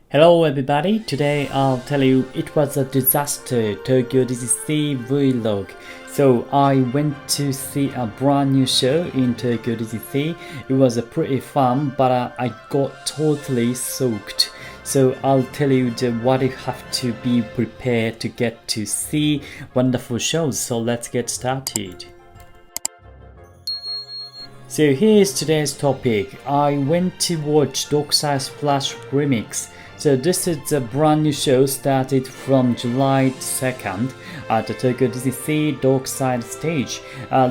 Hello everybody, today I'll tell you it was a disaster Tokyo DisneySea vlog. So I went to see a brand new show in Tokyo DisneySea. It was pretty fun, but I got totally soaked. So I'll tell you what you have to be prepared to get to see wonderful shows. So let's get started. So here's today's topic. I went to watch Dockside Splash remix. So this is a brand new show started from July 2nd at the Tokyo DisneySea Dockside stage.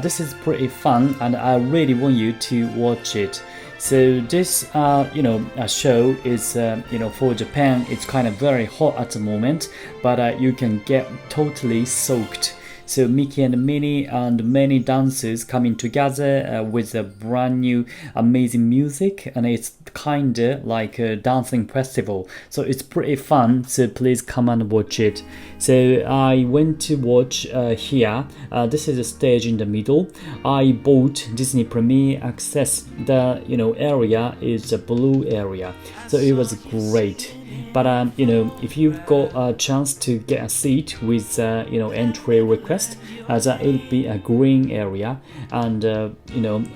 This is pretty fun and I really want you to watch it. So this show is for Japan, it's kind of very hot at the moment, but you can get totally soaked. So Mickey and Minnie and many dancers coming together with a brand new amazing music, and it's kinda like a dancing festival. So it's pretty fun, so please come and watch it. So I went to watch here. This is a stage in the middle. I bought Disney Premier Access. The area is a blue area. So it was great. But if you've got a chance to get a seat with entry request, that will be a green area, and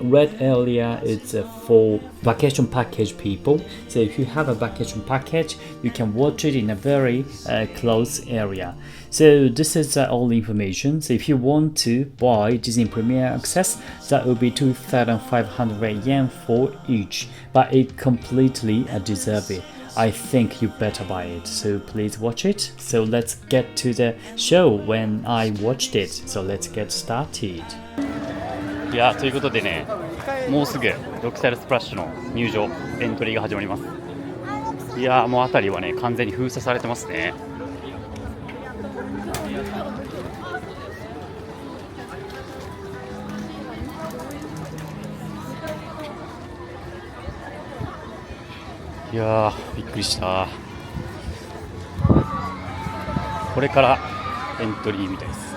red area is for vacation package people. So if you have a vacation package, you can watch it in a very close area. So this is all information. So if you want to buy Disney Premier Access, that will be 2,500 yen for each, but it completely deserves it. I think you better buy it, so please watch it. So let's get to the show when I watched it. So let's get started. いやということでね、もうすぐドクサイドスプラッシュの入場エントリーが始まります。いやもう辺りはね完全に封鎖されてますね。いやーびっくりした。これからエントリーみたいです。は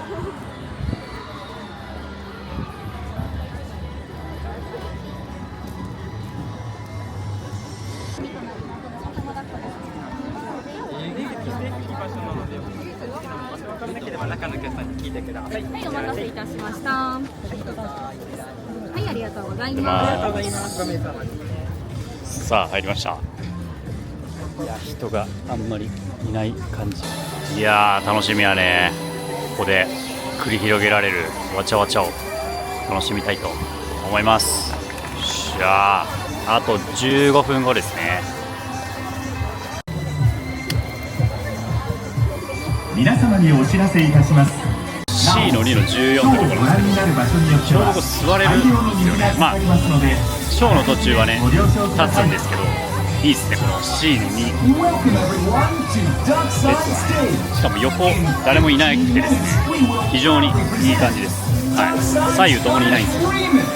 い、お待たせいたしました。はい、ありがとうございます。さあ入りました。いや人があんまりいない感じ。いやー楽しみやね。ここで繰り広げられるわちゃわちゃを楽しみたいと思います。じゃああと15分後ですね。皆様にお知らせいたします。 C の2の14のところなんですけど、ちょうどここ座れるんですよね。まあショーの途中はね立つんですけど、いいっすねこの C の2列はね。しかも横誰もいなくてですね、非常にいい感じです。はい、左右ともにいないんですよ。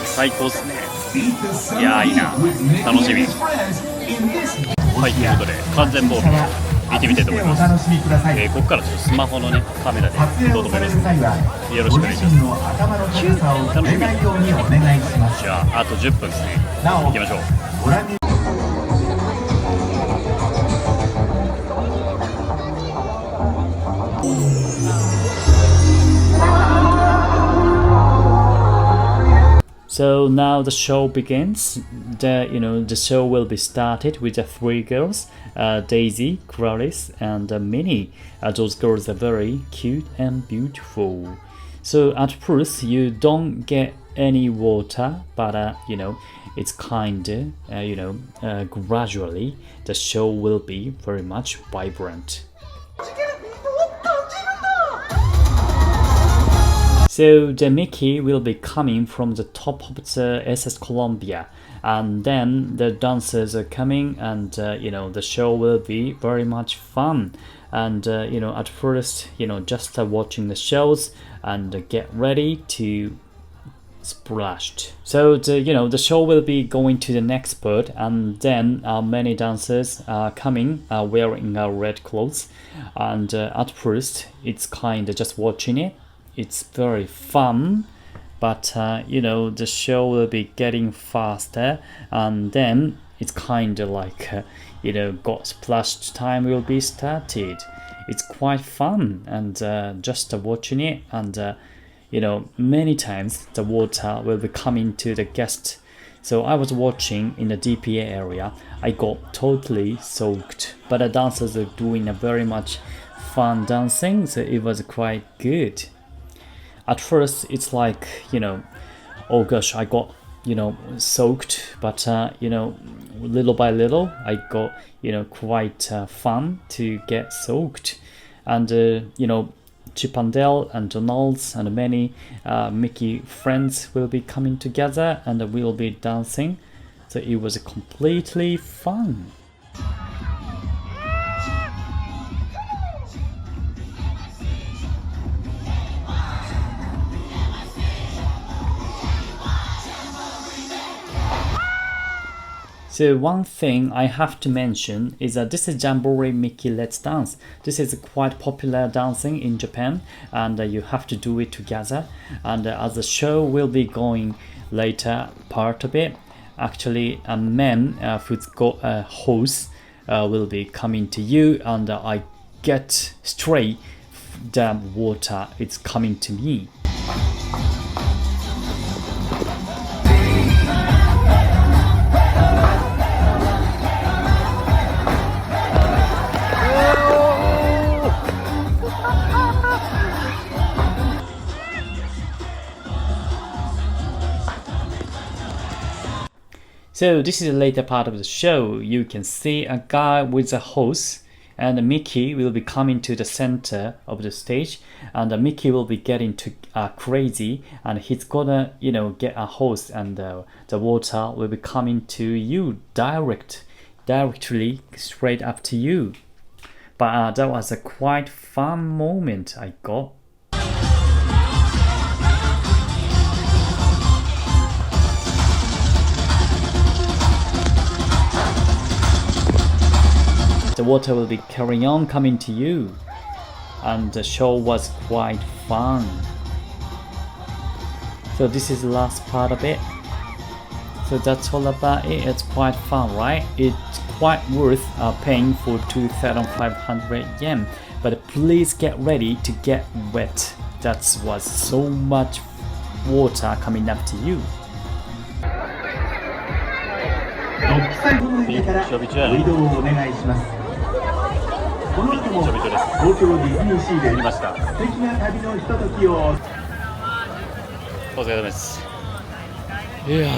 最高っすね。いやーいいな、楽しみ。はい、ということで完全防備見てみたいと思います。ここからちょっとスマホのねカメラでどうぞよろしくお願いします。楽しみ。じゃああと10分ですね。行きましょう。So now the show begins. The show will be started with the three girls, Daisy, Clarice, and Minnie. Those girls are very cute and beautiful. So at first you don't get any water, but it's kinda gradually the show will be very much vibrant. So the Mickey will be coming from the top of the SS Columbia, and then the dancers are coming, and the show will be very much fun. And at first just watching the shows and get ready to splashed. So the show will be going to the next part, and then many dancers are coming wearing red clothes, and at first it's kind of just watching it. It's very fun, but the show will be getting faster, and then it's kind of like got splashed time will be started. It's quite fun, and just watching it, and many times the water will be coming to the guest. So I was watching in the DPA area. I got totally soaked, but the dancers are doing a very much fun dancing, so it was quite good. At first, it's like, oh gosh, I got, soaked, but, little by little, I got, quite fun to get soaked. And, Chip and Dale and Donald's and many Mickey friends will be coming together and we'll be dancing. So it was completely fun. So one thing I have to mention is that this is Jamboree Mickey Let's Dance. This is quite popular dancing in Japan, and you have to do it together. And as the show will be going later part of it, actually a man who's got a hose will be coming to you, and I get straight the water. It's coming to me. So this is the later part of the show. You can see a guy with a hose, and Mickey will be coming to the center of the stage, and Mickey will be getting to crazy, and he's gonna get a hose, and the water will be coming to you directly straight up to you. But that was a quite fun moment I got. The water will be carrying on coming to you, and the show was quite fun. So this is the last part of it. So that's all about it. It's quite fun, right? It's quite worth paying for 2,500 yen. But please get ready to get wet. That was so much water coming up to you. ドックサイドの駅からご移動をお願いします。この後も東京ディズニーシーで素敵な旅のひとときを。お疲れ様です。いや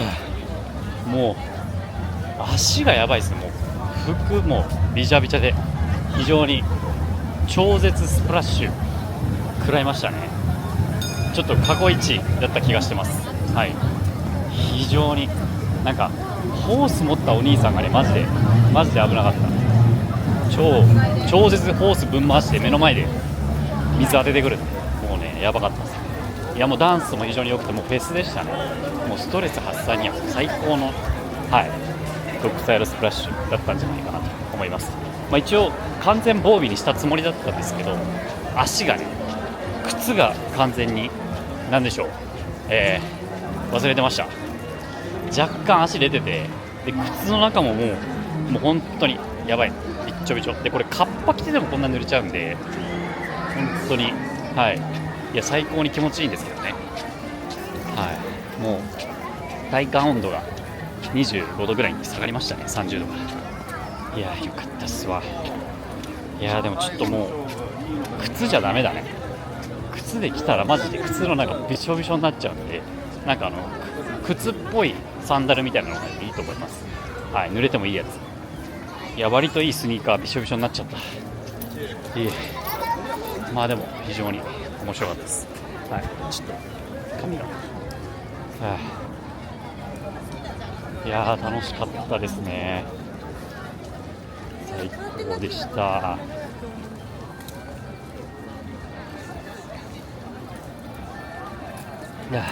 もう足がやばいですね。もう服もびちゃびちゃで非常に超絶スプラッシュ食らいましたね。ちょっと過去一だった気がしてます。はい。非常になんかホース持ったお兄さんがねマジで危なかった。超絶ホースぶん回して目の前で水当ててくる。もうねやばかったです。いやもうダンスも非常に良くてもうフェスでしたね。もうストレス発散には最高のドッグサイドスプラッシュだったんじゃないかなと思います。一応完全防備にしたつもりだったんですけど、足がね靴が完全に何でしょう、忘れてました。若干足出てて、で靴の中ももう本当にやばい、びっちょびちょで、これカッパ着ててもこんな濡れちゃうんで本当にいや最高に気持ちいいんですけどね。もう体感温度が25度ぐらいに下がりましたね。30度から。いやよかったっすわ。いやでもちょっともう靴じゃダメだね。靴で来たらマジで靴の中びしょびしょになっちゃうんで、なんか靴っぽいサンダルみたいなのがいいと思います。濡れてもいいやつ。いや割といいスニーカーびしょびしょになっちゃった。まあでも非常に面白かったです。ちょっと髪がいやー楽しかったですね。最高でした。いや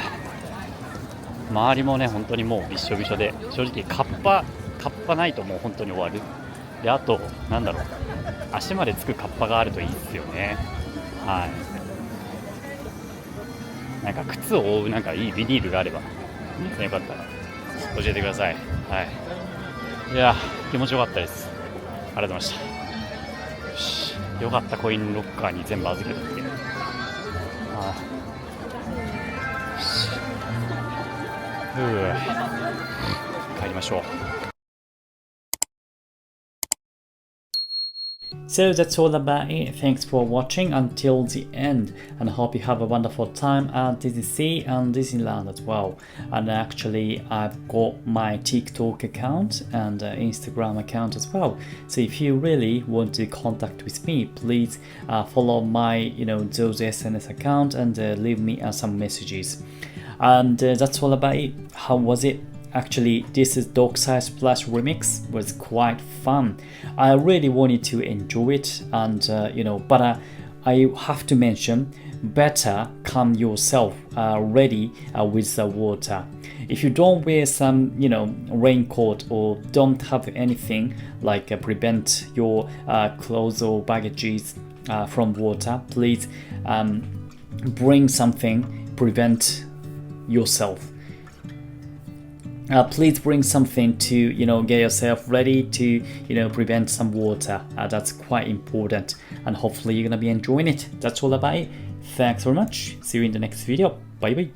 周りもね本当にもうびっしょびしょで、正直カッパないともう本当に終わる。であとなんだろう、足までつくカッパがあるといいですよね。なんか靴を覆うなんかいいビニールがあればよかったら教えてください。いや気持ちよかったです。ありがとうございました。よし、よかった、コインロッカーに全部預けとって。よし、帰りましょう。So that's all about it. Thanks for watching until the end, and I hope you have a wonderful time at DisneySea and Disneyland as well. And actually, I've got my TikTok account and Instagram account as well. So if you really want to contact with me, please follow my those SNS account and leave me some messages. And that's all about it. How was it? Actually, this is Dockside Splash remix was quite fun. I really wanted to enjoy it, and but I have to mention, better come yourself ready with the water. If you don't wear some raincoat or don't have anything like prevent your clothes or baggages from water, please bring something prevent yourself. Please bring something to get yourself ready to prevent some water. That's quite important, and hopefully you're gonna be enjoying it. That's all about it. Thanks very much. See you in the next video. Bye bye.